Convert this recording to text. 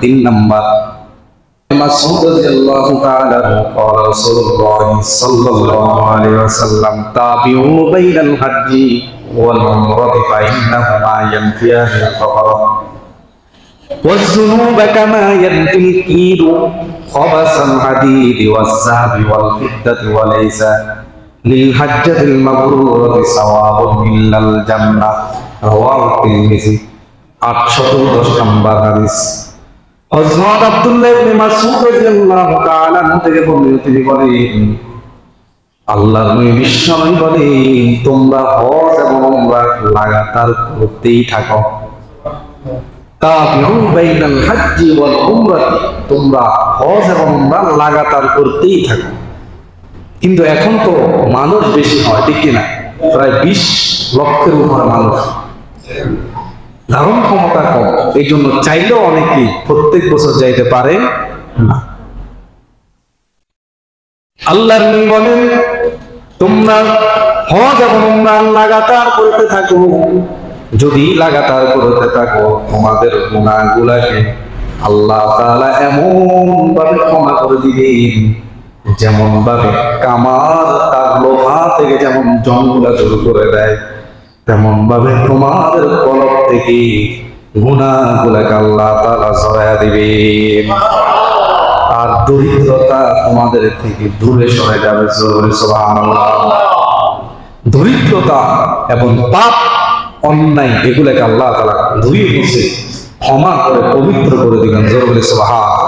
3 number Masud রাদিয়াল্লাহু তাআলা قال رسول الله صلى الله عليه وسلم تابعوا بين الحج والعمرة فإنهما ينفيان الفقر والذنوب كما ينفي الكيد خبث الحديد والذهب والفضة وليس للحجة المبرورة ثواب إلا الجنة رواه الترمذي 810 নম্বর হাদিস হযরত আব্দুল্লাহ ইবনে মাসউদ রাদিয়াল্লাহু তাআলা থেকে বর্ণিত তিনি বলেন আল্লাহর নবী বিশ্বনবী বলেন তোমরা হজ এবং উমরা লাগাতার করতেই থাকো তাবিউ বাইনাল হজ্জি ওয়াল উমরাতি তোমরা হজ এবং উমরা লাগাতার করতেই থাকো কিন্তু এখন তো মানুষ বেশি হয় ঠিক কিনা প্রায় 20 লক্ষের উপরে মানুষ ধারণ ক্ষমতা কম এই জন্য চাইলেও অনেকেই প্রত্যেক বছর যাইতে পারে না আল্লাহর নবী বলেন তোমরা হজ এবং উমরা লাগাতার করতে থাকো যদি লাগাতার করতে থাকো তোমাদের গুনাহগুলোকে আল্লাহ তাআলা এমন ভাবে ক্ষমা করে দিবেন যেমন ভাবে কামার তার লোহা থেকে যেমন জংগুলা দূর করে দেয় তেমন ভাবে তোমাদের কলব থেকে গুনাহগুলোকে আল্লাহ তাআলা সরায়া দিবেন আর দরিদ্রতা তোমাদের থেকে দূরে সরে যাবে সুবহানাল্লাহ দরিদ্রতা এবং পাপ অন্যায় এগুলোকে আল্লাহ তাআলা ধুয়ে মুছে ক্ষমা করে পবিত্র করে দিবেন জোরে বলে সুবহান